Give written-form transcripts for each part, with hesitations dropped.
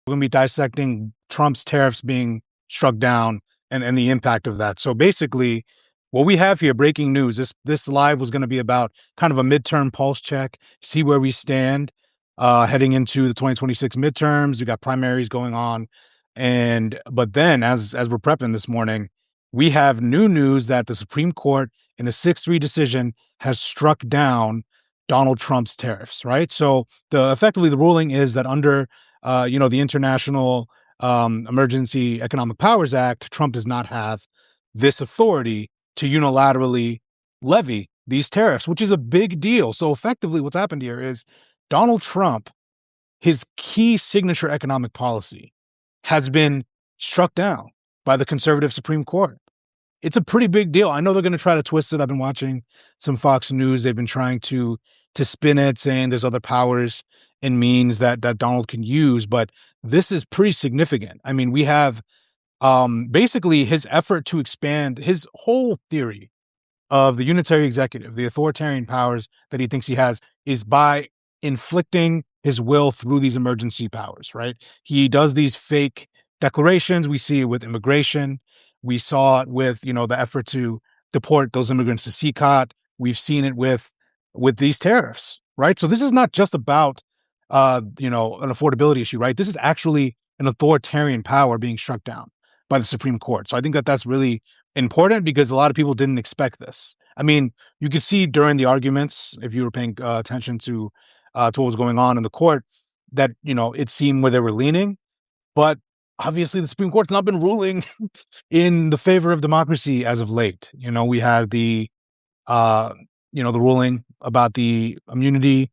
We're going to be dissecting Trump's tariffs being struck down and the impact of that. So basically, what we have here, breaking news. This live was going to be about kind of a midterm pulse check, see where we stand heading into the 2026 midterms. We got primaries going on, but then as we're prepping this morning, we have new news that the Supreme Court in a 6-3 decision has struck down Donald Trump's tariffs. Right. So effectively the ruling is that under the International Emergency Economic Powers Act, Trump does not have this authority to unilaterally levy these tariffs, which is a big deal. So effectively what's happened here is Donald Trump, his key signature economic policy has been struck down by the conservative Supreme Court. It's a pretty big deal. I know they're going to try to twist it. I've been watching some Fox News. They've been trying to spin it, saying there's other powers and means that Donald can use, but this is pretty significant. I mean, we have basically his effort to expand his whole theory of the unitary executive, the authoritarian powers that he thinks he has, is by inflicting his will through these emergency powers, right? He does these fake declarations. We see it with immigration. We saw it with, the effort to deport those immigrants to CCOT. We've seen it with these tariffs, right? So this is not just about, an affordability issue, right? This is actually an authoritarian power being struck down by the Supreme Court. So I think that that's really important because a lot of people didn't expect this. I mean, you could see during the arguments, if you were paying attention to what was going on in the court, that, it seemed where they were leaning. But obviously the Supreme Court's not been ruling in the favor of democracy as of late. We had the ruling about the immunity,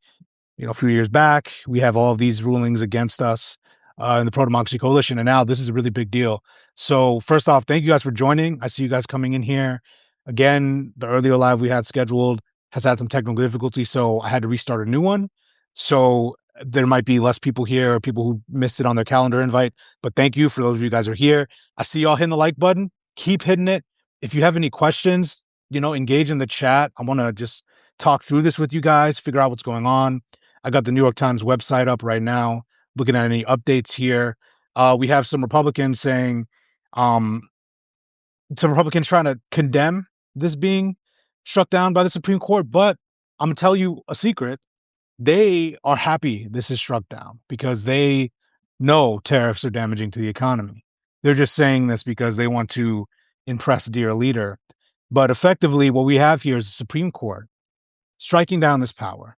a few years back. We have all of these rulings against us in the pro-democracy coalition. And now this is a really big deal. So first off, thank you guys for joining. I see you guys coming in here. Again, the earlier live we had scheduled has had some technical difficulties, so I had to restart a new one. So there might be less people here, or people who missed it on their calendar invite. But thank you for those of you guys who are here. I see y'all hitting the like button. Keep hitting it. If you have any questions, engage in the chat. I want to just talk through this with you guys, figure out what's going on. I got the New York Times website up right now, looking at any updates here. We have some Republicans saying, some Republicans trying to condemn this being struck down by the Supreme Court. But I'm going to tell you a secret. They are happy this is struck down because they know tariffs are damaging to the economy. They're just saying this because they want to impress dear leader. But effectively, what we have here is the Supreme Court striking down this power.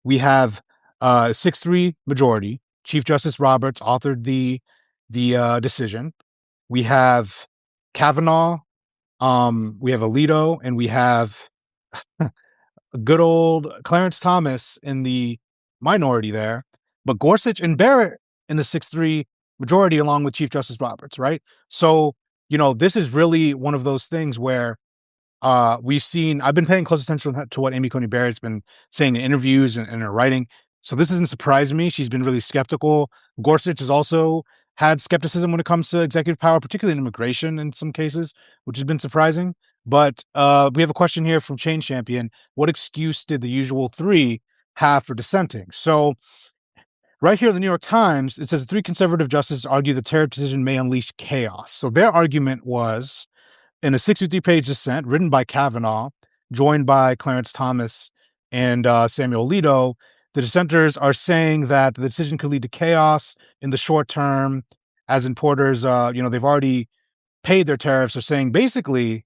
We have a 6-3 majority. Chief Justice Roberts authored the decision. We have Kavanaugh, we have Alito, and we have good old Clarence Thomas in the minority there, but Gorsuch and Barrett in the 6-3 majority along with Chief Justice Roberts, right? So, this is really one of those things where I've been paying close attention to what Amy Coney Barrett's been saying in interviews and in her writing. So this doesn't surprise me. She's been really skeptical. Gorsuch has also had skepticism when it comes to executive power, particularly in immigration in some cases, which has been surprising. But we have a question here from Chain Champion. What excuse did the usual three have for dissenting? So right here in the New York Times, it says 3 conservative justices argue the tariff decision may unleash chaos. So their argument was, in a 63-page dissent written by Kavanaugh, joined by Clarence Thomas and Samuel Alito, the dissenters are saying that the decision could lead to chaos in the short term, as importers, they've already paid their tariffs. Are saying basically,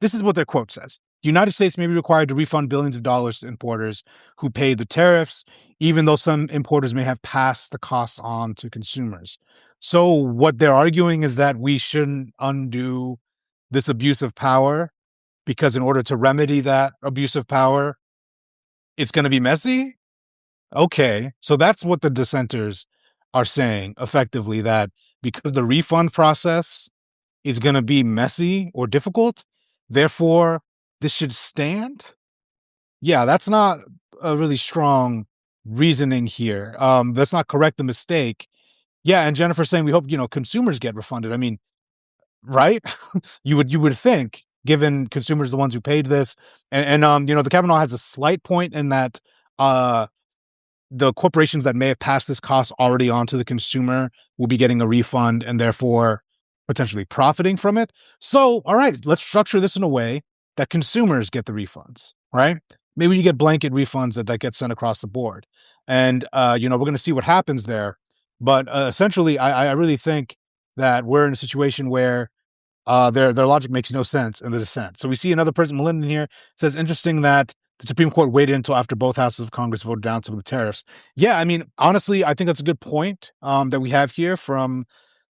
this is what their quote says: the United States may be required to refund billions of dollars to importers who paid the tariffs, even though some importers may have passed the costs on to consumers. So what they're arguing is that we shouldn't undo this abuse of power, because in order to remedy that abuse of power, it's going to be messy. Okay, so that's what the dissenters are saying, effectively, that because the refund process is going to be messy or difficult, therefore this should stand. Yeah, that's not a really strong reasoning here. Let's not correct the mistake. Yeah, and Jennifer's saying we hope consumers get refunded. I mean, right? you would think, given consumers the ones who paid this, and the Kavanaugh has a slight point in that the corporations that may have passed this cost already onto the consumer will be getting a refund and therefore potentially profiting from it. So, all right, let's structure this in a way that consumers get the refunds, right? Maybe you get blanket refunds that get sent across the board. And, we're going to see what happens there. But essentially, I really think that we're in a situation where their logic makes no sense in the dissent. So we see another person, Melinda, here says, interesting that the Supreme Court waited until after both houses of Congress voted down some of the tariffs. Yeah, I mean, honestly, I think that's a good point that we have here from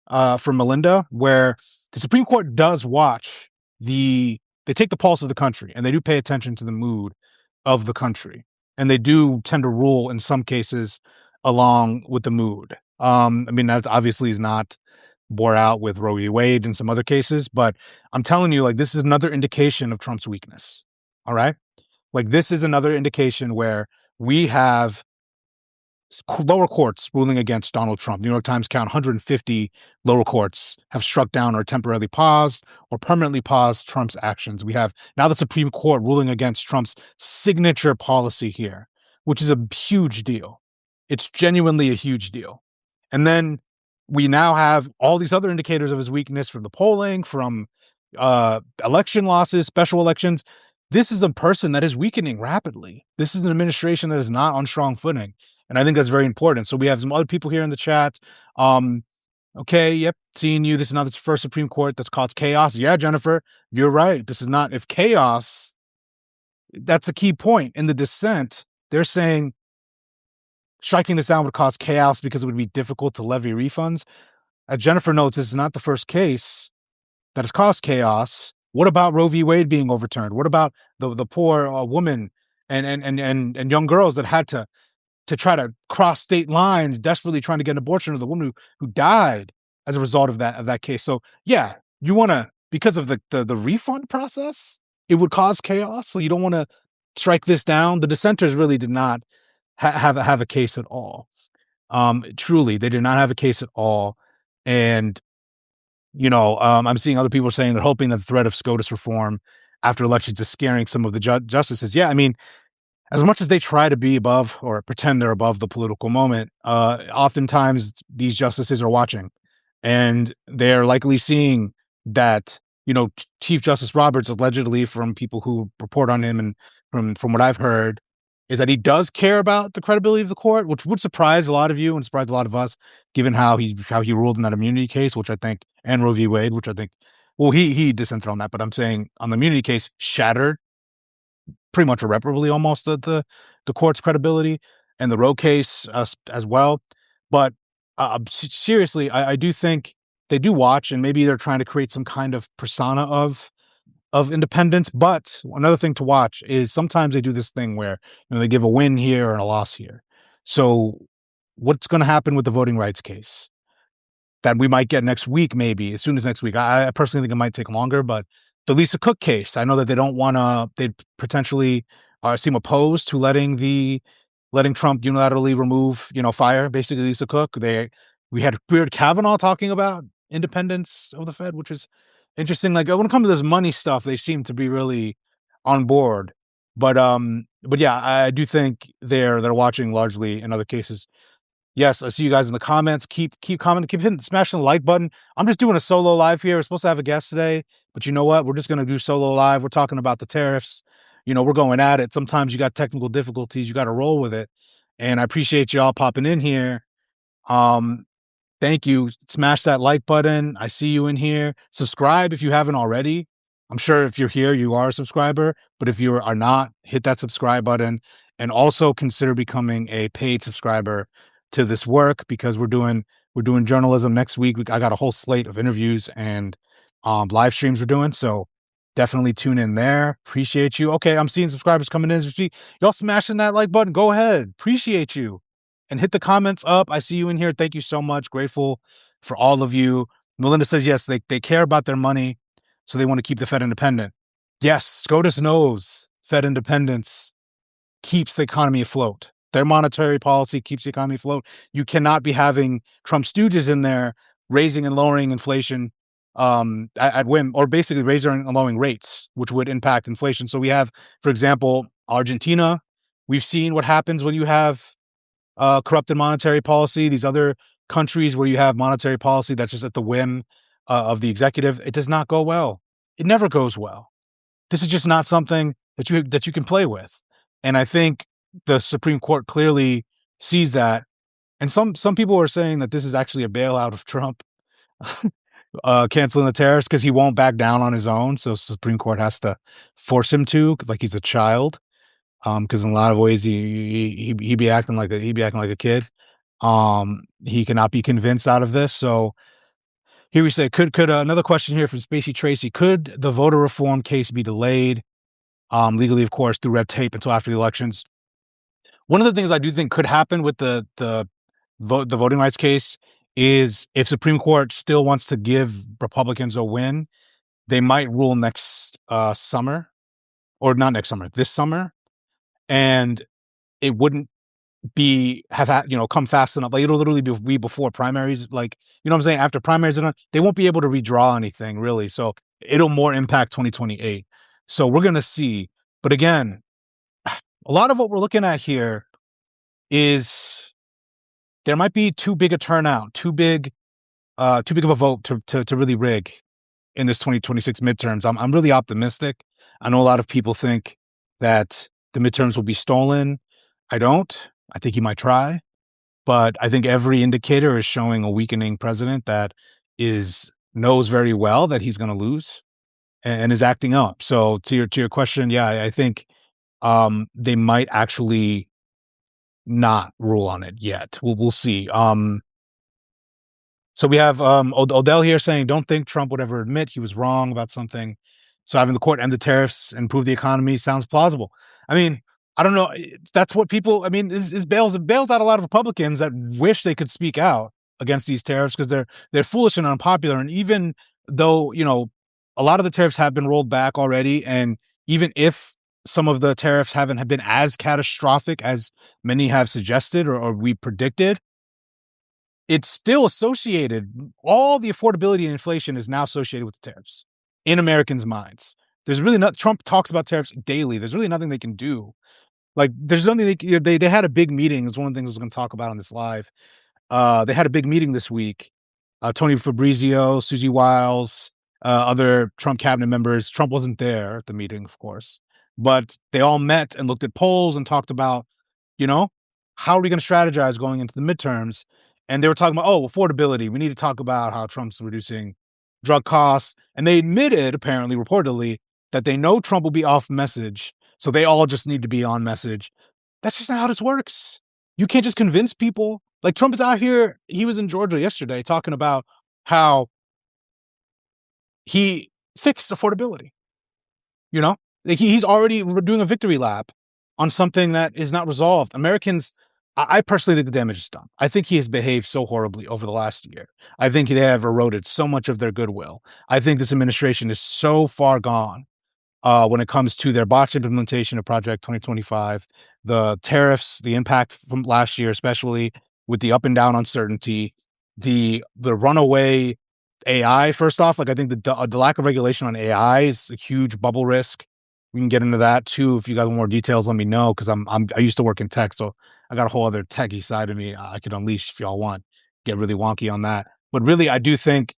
Melinda, where the Supreme Court does watch they take the pulse of the country and they do pay attention to the mood of the country, and they do tend to rule in some cases along with the mood. I mean, that obviously is not bore out with Roe v. Wade and some other cases, but I'm telling you, like, this is another indication of Trump's weakness. All right. Like, this is another indication where we have lower courts ruling against Donald Trump. New York Times count 150 lower courts have struck down or temporarily paused or permanently paused Trump's actions. We have now the Supreme Court ruling against Trump's signature policy here, which is a huge deal. It's genuinely a huge deal. And then we now have all these other indicators of his weakness from the polling, from election losses, special elections. This is a person that is weakening rapidly. This is an administration that is not on strong footing. And I think that's very important. So we have some other people here in the chat. Okay, yep, seeing you. This is not the first Supreme Court that's caused chaos. Yeah, Jennifer, you're right. This is not, if chaos, that's a key point. In the dissent, they're saying striking this down would cause chaos because it would be difficult to levy refunds. As Jennifer notes, this is not the first case that has caused chaos. What about Roe v. Wade being overturned? What about the poor woman and young girls that had to try to cross state lines, desperately trying to get an abortion, or the woman who died as a result of that case? So yeah, you want to, because of the refund process, it would cause chaos. So you don't want to strike this down. The dissenters really did not have a case at all. Truly, they did not have a case at all. And I'm seeing other people saying they're hoping that the threat of SCOTUS reform after elections is scaring some of the justices. Yeah, I mean, as much as they try to be above or pretend they're above the political moment, oftentimes these justices are watching, and they're likely seeing that, Chief Justice Roberts, allegedly, from people who report on him and from what I've heard, is that he does care about the credibility of the court, which would surprise a lot of you and surprise a lot of us, given how he ruled in that immunity case, which I think, and Roe v. Wade, which I think, well, he dissented on that, but I'm saying on the immunity case, shattered pretty much irreparably almost the court's credibility, and the Roe case as well. But seriously, I do think they do watch, and maybe they're trying to create some kind of persona of independence. But another thing to watch is sometimes they do this thing where they give a win here and a loss here. So what's going to happen with the voting rights case that we might get next week, maybe as soon as next week? I personally think it might take longer, but the Lisa Cook case, I know that they don't want to, they'd potentially seem opposed to letting Trump unilaterally remove, fire basically Lisa Cook. We had Weird Kavanaugh talking about independence of the Fed, which is interesting. Like, when it comes to this money stuff, they seem to be really on board. But yeah, I do think they're watching largely in other cases. Yes, I see you guys in the comments. Keep commenting, keep smashing the like button. I'm just doing a solo live here. We're supposed to have a guest today, but you know what? We're just going to do solo live. We're talking about the tariffs. We're going at it. Sometimes you got technical difficulties. You got to roll with it. And I appreciate y'all popping in here. Thank you. Smash that like button. I see you in here. Subscribe if you haven't already. I'm sure if you're here, you are a subscriber. But if you are not, hit that subscribe button, and also consider becoming a paid subscriber to this work, because we're doing journalism next week. I got a whole slate of interviews and live streams we're doing. So definitely tune in there. Appreciate you. Okay, I'm seeing subscribers coming in as we speak. Y'all smashing that like button. Go ahead. Appreciate you. And hit the comments up. I see you in here. Thank you so much. Grateful for all of you. Melinda says, yes, they care about their money, so they want to keep the Fed independent. Yes, SCOTUS knows Fed independence keeps the economy afloat. Their monetary policy keeps the economy afloat. You cannot be having Trump stooges in there raising and lowering inflation at whim, or basically raising and lowering rates, which would impact inflation. So we have, for example, Argentina. We've seen what happens when you have corrupted monetary policy, these other countries where you have monetary policy that's just at the whim of the executive, it does not go well. It never goes well. This is just not something that you can play with. And I think the Supreme Court clearly sees that. And some people are saying that this is actually a bailout of Trump, canceling the tariffs because he won't back down on his own. So Supreme Court has to force him to, like he's a child. Because in a lot of ways he be acting like a kid. He cannot be convinced out of this. So here we say, could another question here from Spacey Tracy: could the voter reform case be delayed, legally, of course, through red tape until after the elections? One of the things I do think could happen with the voting rights case is if Supreme Court still wants to give Republicans a win, they might rule next summer, or not next summer, this summer, and it wouldn't come fast enough. Like it'll literally be before primaries. Like, you know what I'm saying? After primaries are done, they won't be able to redraw anything really. So it'll more impact 2028. So we're going to see. But again, a lot of what we're looking at here is there might be too big a turnout, too big of a vote to really rig in this 2026 midterms. I'm really optimistic. I know a lot of people think that the midterms will be stolen. I don't. I think he might try, but I think every indicator is showing a weakening president that knows very well that he's going to lose and is acting up. So to your question, yeah, I think they might actually not rule on it yet. We'll see. So we have Odell here saying, don't think Trump would ever admit he was wrong about something. So having the court end the tariffs, improve the economy sounds plausible. I mean, I don't know. That's what people, I mean, it bails out a lot of Republicans that wish they could speak out against these tariffs because they're foolish and unpopular. And even though, a lot of the tariffs have been rolled back already, and even if some of the tariffs haven't been as catastrophic as many have suggested or we predicted, it's still associated. All the affordability and inflation is now associated with the tariffs in Americans' minds. There's really not. Trump talks about tariffs daily. There's really nothing they can do. Like, there's nothing they had a big meeting. It's one of the things I was going to talk about on this live. They had a big meeting this week. Tony Fabrizio, Susie Wiles, other Trump cabinet members. Trump wasn't there at the meeting, of course, but they all met and looked at polls and talked about, how are we going to strategize going into the midterms? And they were talking about, affordability. We need to talk about how Trump's reducing drug costs. And they admitted, apparently, reportedly, that they know Trump will be off message. So they all just need to be on message. That's just not how this works. You can't just convince people. Like, Trump is out here. He was in Georgia yesterday talking about how he fixed affordability. Like he's already doing a victory lap on something that is not resolved. Americans, I personally think the damage is done. I think he has behaved so horribly over the last year. I think they have eroded so much of their goodwill. I think this administration is so far gone when it comes to their botched implementation of Project 2025, the tariffs, the impact from last year, especially with the up and down uncertainty, the runaway AI. First off, like I think the lack of regulation on AI is a huge bubble risk. We can get into that too. If you got more details, let me know, because I used to work in tech, so I got a whole other techie side of me I could unleash if y'all want. Get really wonky on that. But really, I do think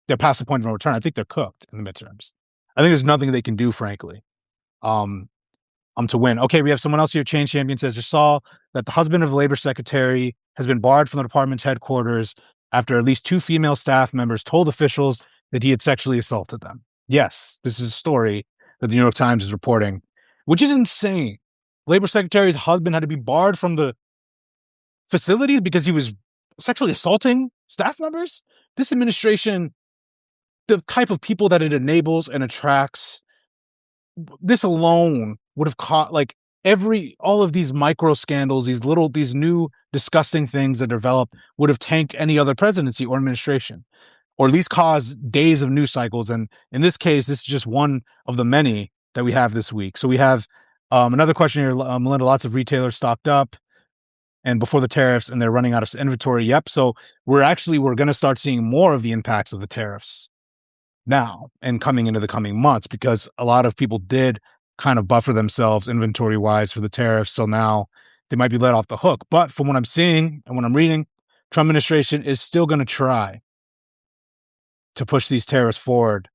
they're past the point of no return. I think they're cooked in the midterms. I think there's nothing they can do, frankly, to win. Okay, we have someone else here. Change Champion says, just saw that the husband of the labor secretary has been barred from the department's headquarters after at least 2 female staff members told officials that he had sexually assaulted them. Yes, this is a story that the New York Times is reporting, which is insane. Labor secretary's husband had to be barred from the facility because he was sexually assaulting staff members. This administration, the type of people that it enables and attracts, this alone would have caught like all of these micro scandals, these new disgusting things that develop would have tanked any other presidency or administration, or at least caused days of news cycles. And in this case, this is just one of the many that we have this week. So we have another question here, Melinda. Lots of retailers stocked up and before the tariffs, and they're running out of inventory. Yep. So we're going to start seeing more of the impacts of the tariffs now and coming into the coming months, because a lot of people did kind of buffer themselves inventory wise for the tariffs. So now they might be let off the hook. But from what I'm seeing and what I'm reading, Trump administration is still going to try to push these tariffs forward.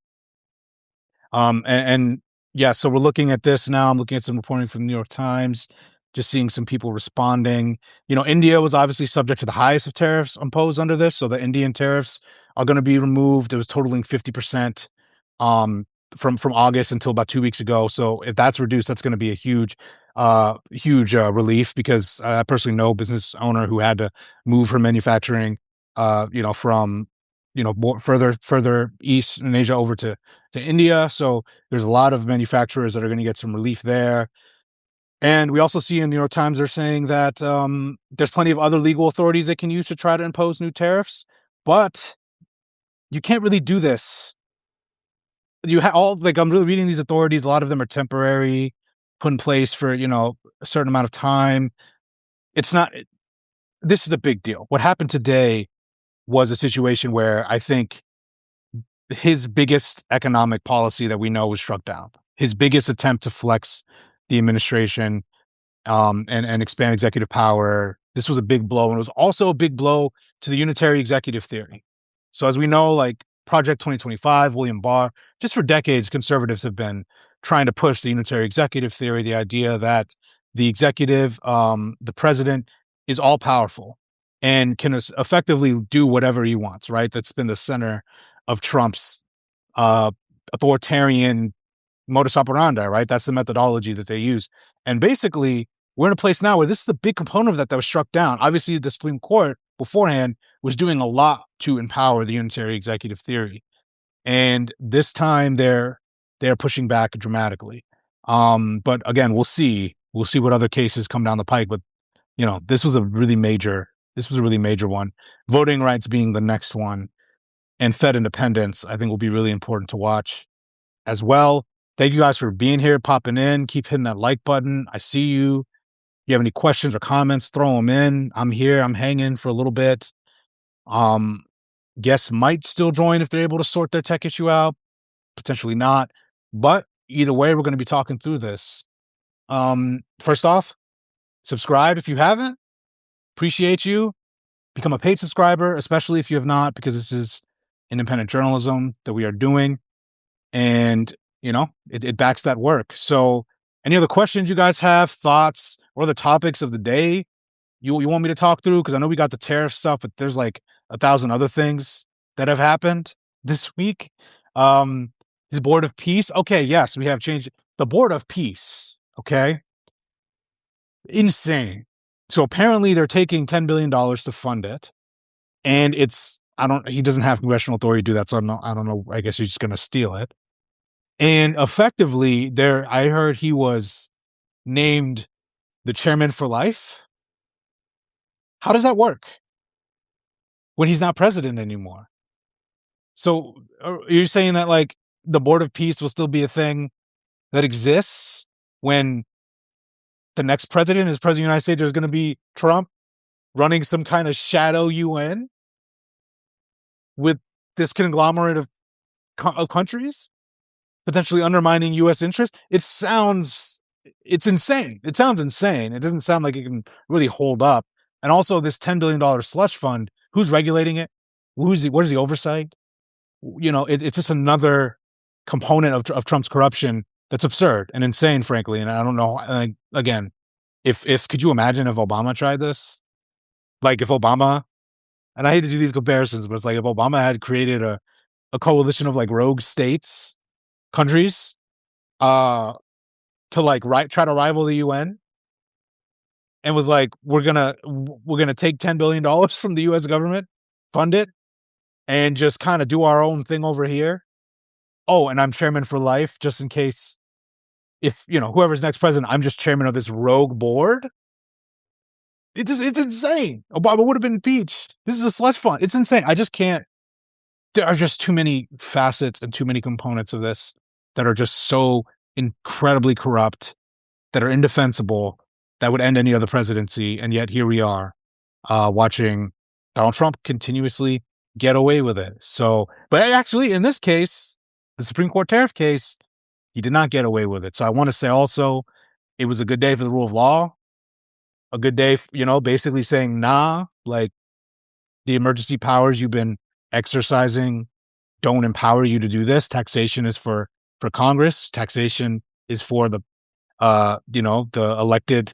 And yeah, so we're looking at this now. I'm looking at some reporting from the New York Times, just seeing some people responding. India was obviously subject to the highest of tariffs imposed under this. So the Indian tariffs are going to be removed. It was totaling 50% from August until about 2 weeks ago. So if that's reduced, that's going to be a huge relief, because I personally know a business owner who had to move her manufacturing, from more further east in Asia over to India. So there's a lot of manufacturers that are going to get some relief there. And we also see in the New York Times, they're saying that there's plenty of other legal authorities they can use to try to impose new tariffs, but you can't really do this. You have I'm really reading these authorities. A lot of them are temporary, put in place for, a certain amount of time. It's not, this is a big deal. What happened today was a situation where I think his biggest economic policy that we know was struck down. His biggest attempt to flex the administration, and expand executive power. This was a big blow, and it was also a big blow to the unitary executive theory. So as we know, like Project 2025, William Barr, just for decades, conservatives have been trying to push the unitary executive theory, the idea that the executive, the president, is all powerful and can effectively do whatever he wants, right? That's been the center of Trump's authoritarian modus operandi, right? That's the methodology that they use. And basically, we're in a place now where this is the big component of that was struck down. Obviously, the Supreme Court beforehand was doing a lot to empower the unitary executive theory. And this time they're pushing back dramatically. But again, we'll see. We'll see what other cases come down the pike. But this was a really major one. Voting rights being the next one, and Fed independence, I think, will be really important to watch as well. Thank you guys for being here, popping in. Keep hitting that like button. I see you. If you have any questions or comments, throw them in. I'm here. I'm hanging for a little bit. Guests might still join if they're able to sort their tech issue out. Potentially not. But either way, we're going to be talking through this. First off, subscribe if you haven't. Appreciate you. Become a paid subscriber, especially if you have not, because this is independent journalism that we are doing. And, it backs that work. So any other questions you guys have, thoughts, or the topics of the day you want me to talk through? Because I know we got the tariff stuff, but there's like 1,000 other things that have happened this week. His Board of Peace. Okay, yes, we have changed the Board of Peace. Okay. Insane. So apparently they're taking $10 billion to fund it. And he doesn't have congressional authority to do that. So I don't know. I guess he's just going to steal it. And effectively, I heard he was named the chairman for life. How does that work when he's not president anymore? So are you saying that like the Board of Peace will still be a thing that exists when the next president is president of the United States? There's going to be Trump running some kind of shadow UN with this conglomerate of countries, potentially undermining U.S. interests. It's insane. It sounds insane. It doesn't sound like it can really hold up. And also this $10 billion slush fund, who's regulating it? What is the oversight? It's just another component of Trump's corruption that's absurd and insane, frankly. And I don't know, again, if could you imagine if Obama tried this? Like if Obama, and I hate to do these comparisons, but it's like if Obama had created a coalition of like rogue states, countries, to like try to rival the UN, and was like, we're gonna take $10 billion from the U.S. government, fund it, and just kind of do our own thing over here. Oh, and I'm chairman for life, just in case if whoever's next president, I'm just chairman of this rogue board. It's insane. Obama would have been impeached. This is a slush fund. It's insane. I just can't. There are just too many facets and too many components of this that are just so incredibly corrupt, that are indefensible, that would end any other presidency. And yet here we are, watching Donald Trump continuously get away with it. So, but actually in this case, the Supreme Court tariff case, he did not get away with it. So I want to say also, it was a good day for the rule of law. a good day, basically saying, nah, like the emergency powers you've been exercising don't empower you to do this. Taxation is for Congress. Taxation is for the elected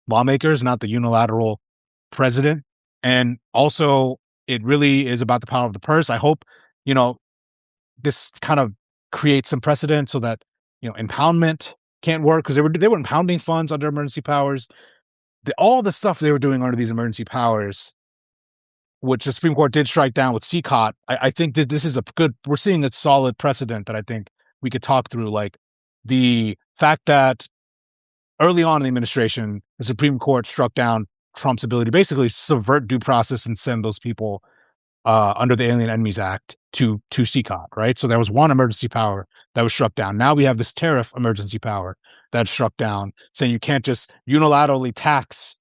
lawmakers, not the unilateral president. And also, it really is about the power of the purse. I hope, this kind of creates some precedent so that, impoundment can't work, because they were impounding funds under emergency powers. All the stuff they were doing under these emergency powers, which the Supreme Court did strike down with CCOT. I think that this is we're seeing a solid precedent that I think we could talk through. Like the fact that early on in the administration, the Supreme Court struck down Trump's ability to basically subvert due process and send those people under the Alien Enemies Act to CCOT, right? So there was one emergency power that was struck down. Now we have this tariff emergency power that's struck down, saying you can't just unilaterally tax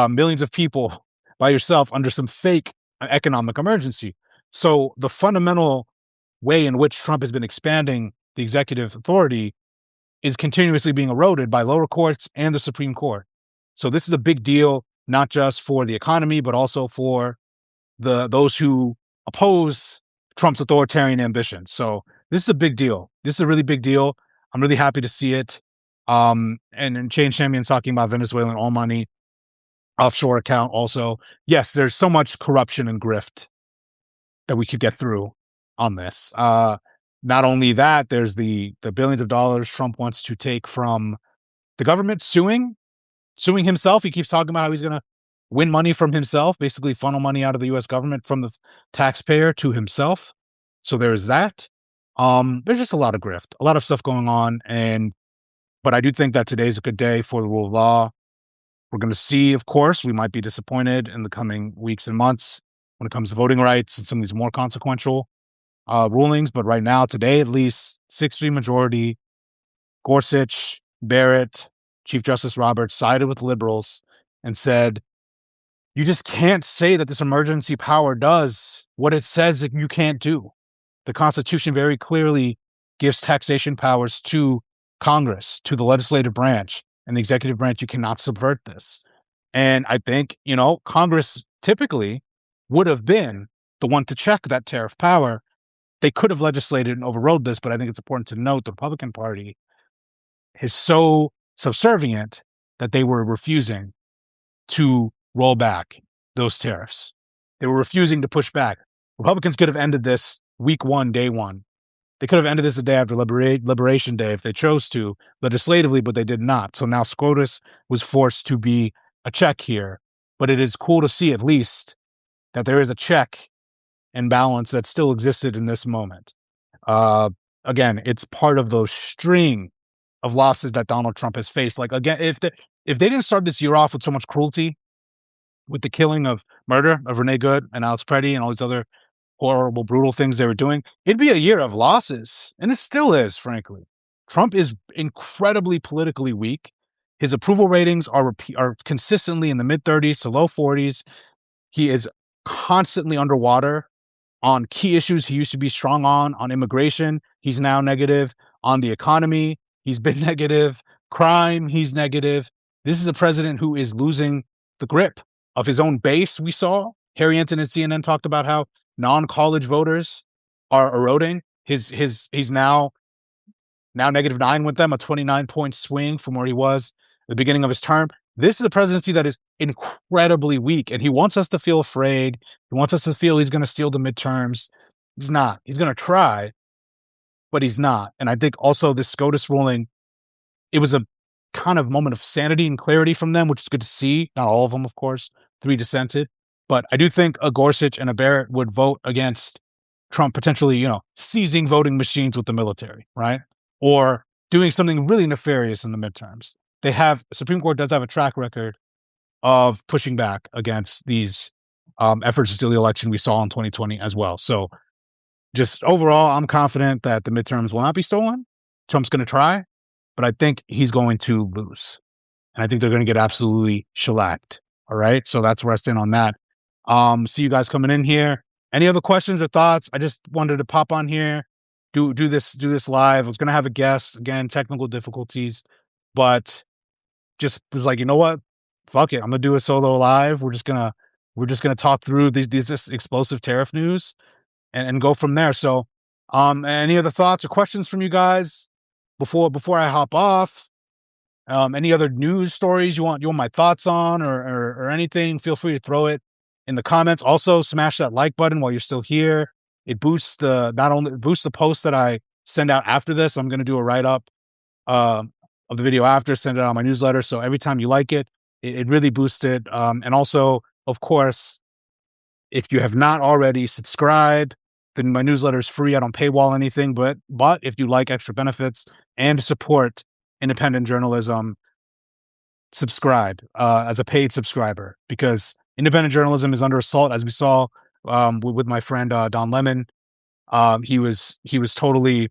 millions of people by yourself under some fake economic emergency. So the fundamental way in which Trump has been expanding the executive authority is continuously being eroded by lower courts and the Supreme Court. So this is a big deal, not just for the economy, but also for those who oppose Trump's authoritarian ambitions. So this is a big deal. This is a really big deal. I'm really happy to see it. And Shane Champion's talking about Venezuelan all money offshore account also. Yes, there's so much corruption and grift that we could get through on this. Not only that, there's the billions of dollars Trump wants to take from the government suing himself. He keeps talking about how he's going to win money from himself, basically funnel money out of the U.S. government from the taxpayer to himself. So there's that. There's just a lot of grift, a lot of stuff going on. But I do think that today's a good day for the rule of law. We're going to see, of course, we might be disappointed in the coming weeks and months when it comes to voting rights and some of these more consequential rulings. But right now, today, at least 6-3 majority, Gorsuch, Barrett, Chief Justice Roberts sided with liberals and said, you just can't say that this emergency power does what it says that you can't do. The Constitution very clearly gives taxation powers to Congress, to the legislative branch and the executive branch. You cannot subvert this. And I think, Congress typically would have been the one to check that tariff power. They could have legislated and overrode this, but I think it's important to note the Republican Party is so subservient that they were refusing to roll back those tariffs. They were refusing to push back. Republicans could have ended this week one, day one. They could have ended this the day after Liberation Day if they chose to legislatively, but they did not. So now SCOTUS was forced to be a check here. But it is cool to see at least that there is a check and balance that still existed in this moment. Again, it's part of those string of losses that Donald Trump has faced. Like, again, if they didn't start this year off with so much cruelty, with the killing of murder of Renee Good and Alex Preddy and all these other horrible, brutal things they were doing, it'd be a year of losses. And it still is, frankly. Trump is incredibly politically weak. His approval ratings are consistently in the mid-30s to low 40s. He is constantly underwater on key issues he used to be strong on immigration. He's now negative. On the economy, he's been negative. Crime, he's negative. This is a president who is losing the grip of his own base. We saw Harry Anton and CNN talked about how non-college voters are eroding. He's now -9 with them, a 29-point swing from where he was at the beginning of his term. This is a presidency that is incredibly weak, and he wants us to feel afraid. He wants us to feel he's going to steal the midterms. He's not. He's going to try, but he's not. And I think also this SCOTUS ruling, it was a kind of moment of sanity and clarity from them, which is good to see. Not all of them, of course. 3 dissented. But I do think a Gorsuch and a Barrett would vote against Trump potentially, seizing voting machines with the military, right? Or doing something really nefarious in the midterms. Supreme Court does have a track record of pushing back against these efforts to steal the election we saw in 2020 as well. So just overall, I'm confident that the midterms will not be stolen. Trump's going to try, but I think he's going to lose. And I think they're going to get absolutely shellacked. All right. So that's where I stand on that. See you guys coming in here. Any other questions or thoughts? I just wanted to pop on here, do this live. I was going to have a guest, again, technical difficulties, but just was like, you know what? fuck it, I'm gonna do a solo live. We're just gonna talk through this explosive tariff news and go from there. So, any other thoughts or questions from you guys before I hop off? Any other news stories you want my thoughts on, or anything? Feel free to throw it in the comments. Also, smash that like button while you're still here. It boosts the not only it boosts the posts that I send out after this. I'm gonna do a write up of the video after, send it out on my newsletter. So every time you like it, it really boosts it. And also, of course, if you have not already, subscribe. Then my newsletter is free. I don't paywall anything, but if you like extra benefits and support independent journalism, subscribe as a paid subscriber, because independent journalism is under assault, as we saw with my friend Don Lemon. He was totally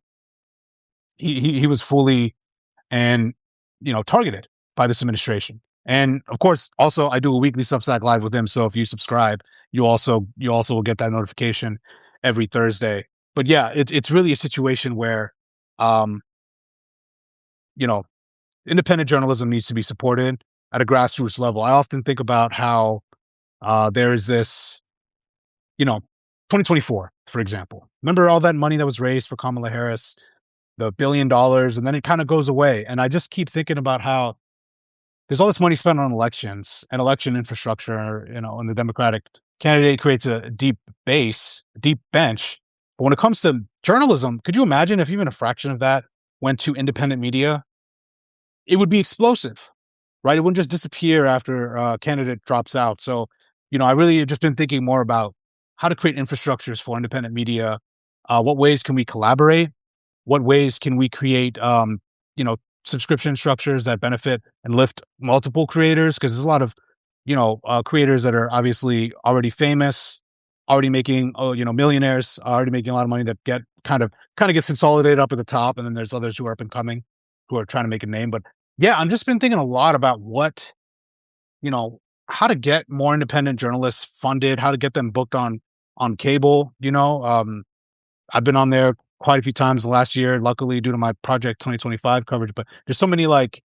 he was fully and targeted by this administration. And of course, also I do a weekly Substack live with him. So if you subscribe, you also will get that notification every Thursday. But yeah, it's really a situation where um, you know, independent journalism needs to be supported at a grassroots level. I often think about how there is this, 2024, for example. Remember all that money that was raised for Kamala Harris, the $1 billion, and then it kind of goes away. And I just keep thinking about how there's all this money spent on elections and election infrastructure, and the Democratic candidate creates a deep base, a deep bench. But when it comes to journalism, could you imagine if even a fraction of that went to independent media? It would be explosive, right? It wouldn't just disappear after a candidate drops out. So, I really have just been thinking more about how to create infrastructures for independent media. What ways can we collaborate? What ways can we create, subscription structures that benefit and lift multiple creators? Because there's a lot of, creators that are obviously already famous, already making, millionaires, already making a lot of money, that get kind of gets consolidated up at the top, and then there's others who are up and coming, who are trying to make a name. But yeah, I'm just been thinking a lot about you know, how to get more independent journalists funded, how to get them booked on cable. I've been on there quite a few times the last year, luckily due to my Project 2025 coverage. But there's so many like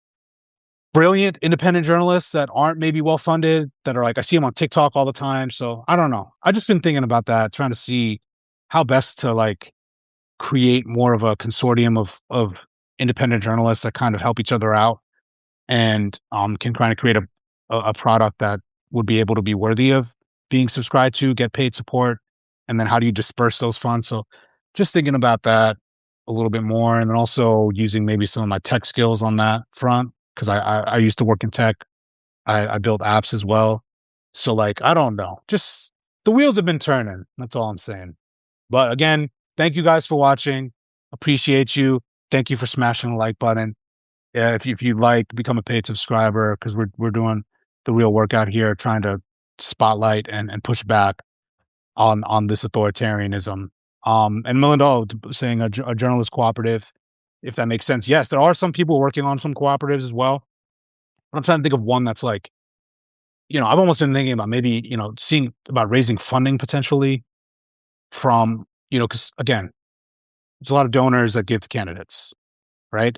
brilliant independent journalists that aren't maybe well funded, that are like, I see them on TikTok all the time. So I don't know. I just been thinking about that, trying to see how best to like create more of a consortium of independent journalists that kind of help each other out, and can kind of create a product that would be able to be worthy of being subscribed to, get paid support, and then how do you disperse those funds? So just thinking about that a little bit more, and then also using maybe some of my tech skills on that front, because I used to work in tech. I build apps as well. So like, I don't know, just the wheels have been turning. That's all I'm saying. But again, thank you guys for watching. Appreciate you. Thank you for smashing the like button. Yeah, if you'd like, become a paid subscriber, because we're doing the real work out here, trying to spotlight and push back on this authoritarianism. And Melinda saying a journalist cooperative, if that makes sense. Yes, there are some people working on some cooperatives as well. But I'm trying to think of one that's like, I've almost been thinking about maybe, seeing about raising funding potentially from, because again, there's a lot of donors that give to candidates, right?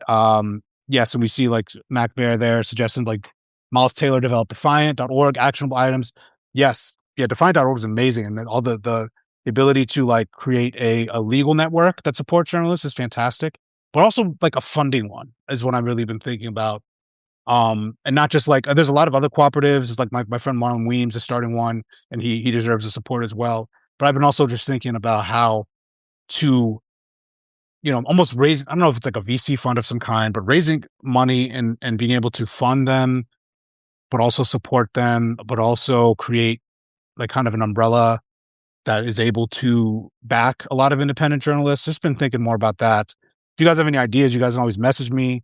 Yes, and we see like Mac Bear there suggesting like Miles Taylor developed Defiant.org, actionable items. Yes, yeah, Defiant.org is amazing, and then all the ability to like create a legal network that supports journalists is fantastic. But also like a funding one is what I've really been thinking about. And not just like there's a lot of other cooperatives. It's like my friend Marlon Weems is starting one, and he deserves the support as well. But I've been also just thinking about how to almost raise, I don't know if it's like a VC fund of some kind, but raising money and being able to fund them, but also support them, but also create like kind of an umbrella that is able to back a lot of independent journalists. Just been thinking more about that. If you guys have any ideas, you guys can always message me,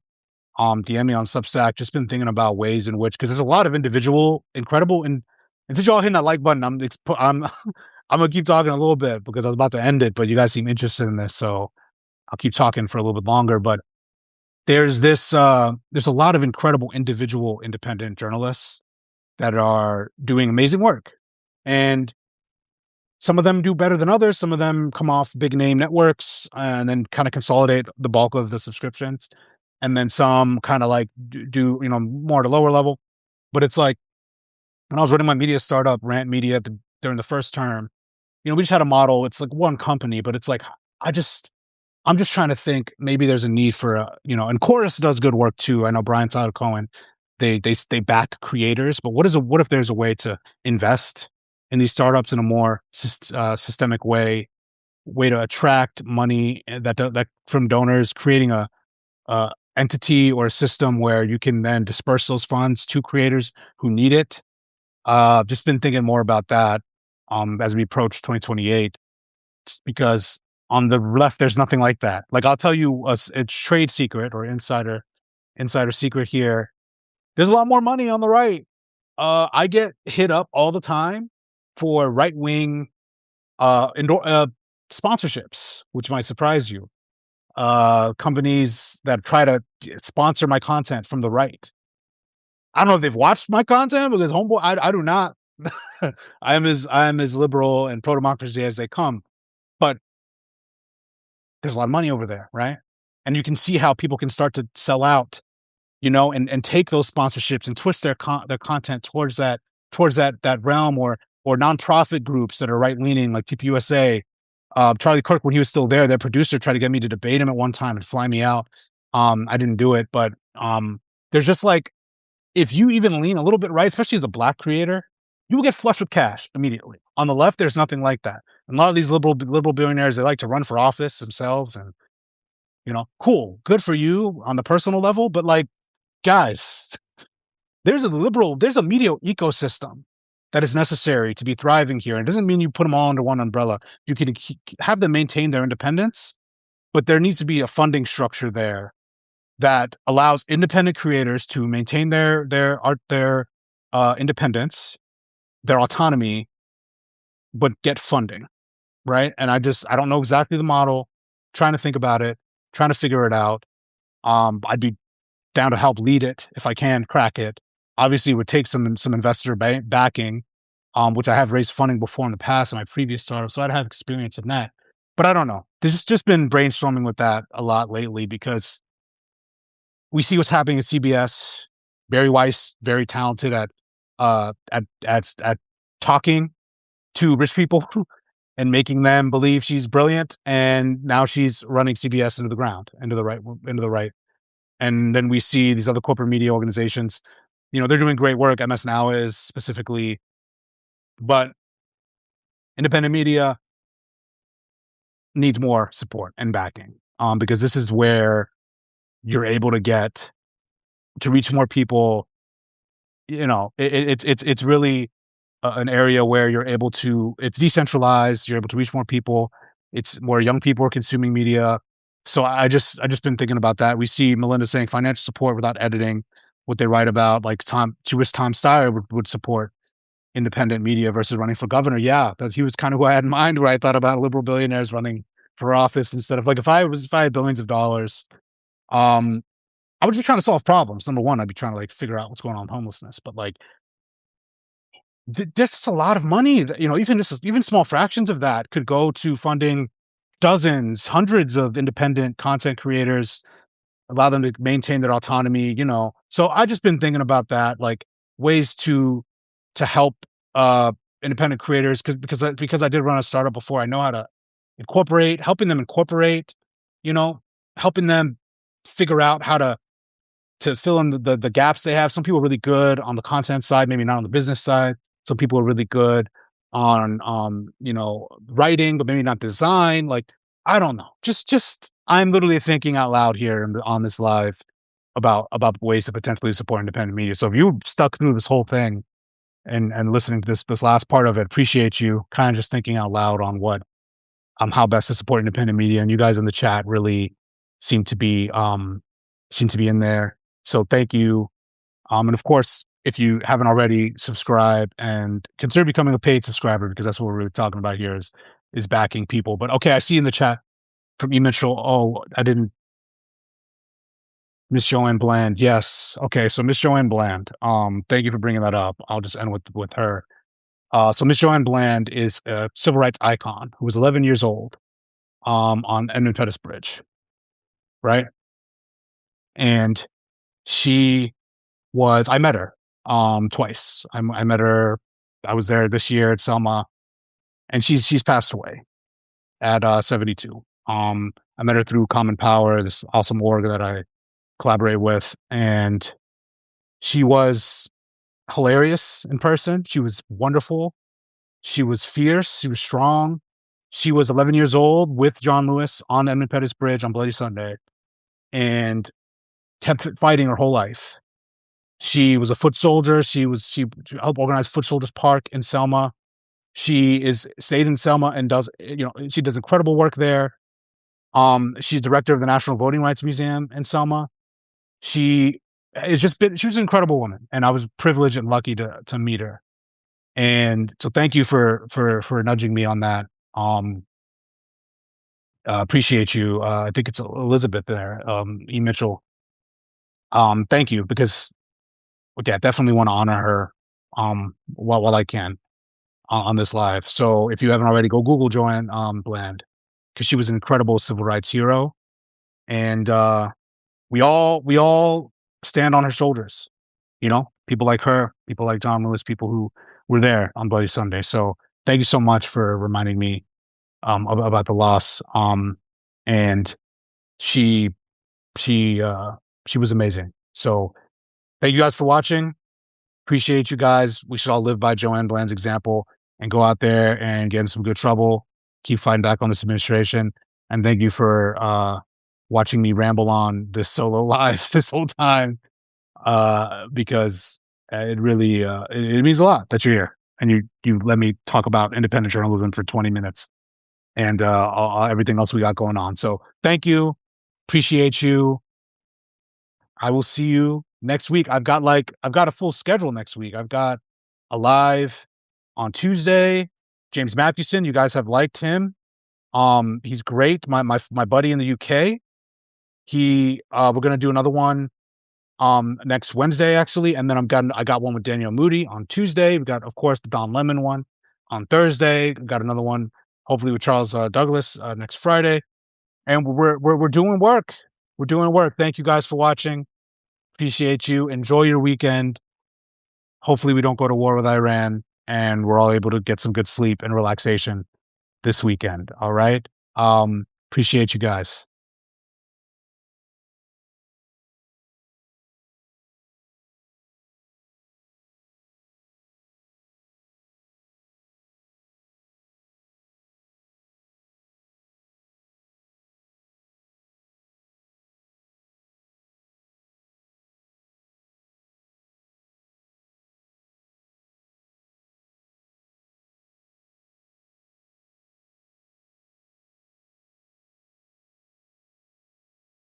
DM me on Substack. Just been thinking about ways in which, because there's a lot of incredible, and since y'all hitting that like button, I'm I'm gonna keep talking a little bit because I was about to end it, but you guys seem interested in this, so I'll keep talking for a little bit longer. But there's a lot of incredible individual independent journalists that are doing amazing work, and some of them do better than others. Some of them come off big name networks and then kind of consolidate the bulk of the subscriptions, and then some kind of like do more at a lower level. But it's like when I was running my media startup, Rant Media, during the first term, we just had a model. It's like one company, but it's like I just I'm just trying to think maybe there's a need for and Chorus does good work too. I know Brian Tyler Cohen, they back creators, but what if there's a way to invest in these startups in a more systemic way to attract money that from donors, creating a entity or a system where you can then disperse those funds to creators who need it. Just been thinking more about that as we approach 2028, because on the left there's nothing like that. Like I'll tell you a trade secret or insider secret here. There's a lot more money on the right. I get hit up all the time for right wing sponsorships, which might surprise you. Companies that try to sponsor my content from the right. I don't know if they've watched my content because homeboy, I do not. I am as liberal and pro democracy as they come, but there's a lot of money over there, right? And you can see how people can start to sell out, and take those sponsorships and twist their content towards that realm, or nonprofit groups that are right leaning like TPUSA. Charlie Kirk, when he was still there, their producer tried to get me to debate him at one time and fly me out. I didn't do it, but there's just like, if you even lean a little bit right, especially as a black creator, you will get flush with cash immediately. On the left, there's nothing like that. And a lot of these liberal billionaires, they like to run for office themselves, and cool, good for you on the personal level, but like, guys, there's a media ecosystem that is necessary to be thriving here. It doesn't mean you put them all under one umbrella. You can have them maintain their independence, but there needs to be a funding structure there that allows independent creators to maintain their art, their independence, their autonomy, but get funding, right? And I don't know exactly the model. Trying to think about it, trying to figure it out. I'd be down to help lead it if I can crack it. Obviously, it would take some investor backing, which I have raised funding before in the past in my previous startup, so I'd have experience in that. But I don't know. There's just been brainstorming with that a lot lately, because we see what's happening at CBS. Barry Weiss, very talented at talking to rich people and making them believe she's brilliant, and now she's running CBS into the ground, into the right. And then we see these other corporate media organizations, they're doing great work. MS Now is specifically, but independent media needs more support and backing, because this is where you're able to reach more people. It's really an area where it's decentralized. You're able to reach more people. It's more young people are consuming media. So I just been thinking about that. We see Melinda saying financial support without editing what they write about. Like she wish Tom Steyer would support independent media versus running for governor. Yeah, he was kind of who I had in mind, where I thought about liberal billionaires running for office instead of, like, if I had billions of dollars, I would be trying to solve problems. Number one, I'd be trying to, like, figure out what's going on with homelessness. But, like, there's just a lot of money that, even small fractions of that could go to funding dozens, hundreds of independent content creators, allow them to maintain their autonomy. So I just been thinking about that, like, ways to help independent creators, because I did run a startup before. I know how to helping them incorporate, helping them figure out how to fill in the gaps they have. Some people are really good on the content side, maybe not on the business side. Some people are really good on writing, but maybe not design. Like, I don't know. Just I'm literally thinking out loud here on this live about ways to potentially support independent media. So if you stuck through this whole thing and listening to this last part of it, appreciate you kind of just thinking out loud on how best to support independent media. And you guys in the chat really seem to be in there. So thank you. And of course, if you haven't already, subscribe and consider becoming a paid subscriber, because that's what we're really talking about here is backing people. But okay, I see in the chat from E. Mitchell. Oh, I didn't. Miss Joanne Bland. Yes. Okay. So Miss Joanne Bland. Thank you for bringing that up. I'll just end with her. So Miss Joanne Bland is a civil rights icon who was 11 years old, on Edmund Pettus Bridge, right? And I met her. twice. I met her. I was there this year at Selma, and she's passed away at 72. I met her through Common Power, this awesome org that I collaborate with, and she was hilarious in person. She was wonderful. She was fierce. She was strong. She was 11 years old with John Lewis on Edmund Pettus Bridge on Bloody Sunday, and kept fighting her whole life. She was a foot soldier. She helped organize Foot Soldiers Park in Selma. She is stayed in Selma and does, she does incredible work there. She's director of the National Voting Rights Museum in Selma. She she was an incredible woman, and I was privileged and lucky to meet her. And so thank you for nudging me on that. Appreciate you. I think it's Elizabeth there, E. Mitchell. Thank you, because yeah, definitely want to honor her while I can on this live. So if you haven't already, go Google Joanne Bland, because she was an incredible civil rights hero, and we all stand on her shoulders. People like her, people like John Lewis, people who were there on Bloody Sunday. So thank you so much for reminding me about the loss. And she she she was amazing. So thank you guys for watching. Appreciate you guys. We should all live by Joanne Bland's example and go out there and get in some good trouble. Keep fighting back on this administration. And thank you for watching me ramble on this solo live this whole time, because it really it means a lot that you're here and you let me talk about independent journalism for 20 minutes and everything else we got going on. So thank you. Appreciate you. I will see you next week. I've got a full schedule next week. I've got a live on Tuesday. James Mathewson, you guys have liked him. He's great. My buddy in the UK. We're gonna do another one next Wednesday, actually, and then I got one with Danielle Moody on Tuesday. We got, of course, the Don Lemon one on Thursday. We got another one, hopefully, with Charles Douglas next Friday. And we're doing work. We're doing work. Thank you guys for watching. Appreciate you. Enjoy your weekend. Hopefully, we don't go to war with Iran, and we're all able to get some good sleep and relaxation this weekend. All right. Appreciate you guys.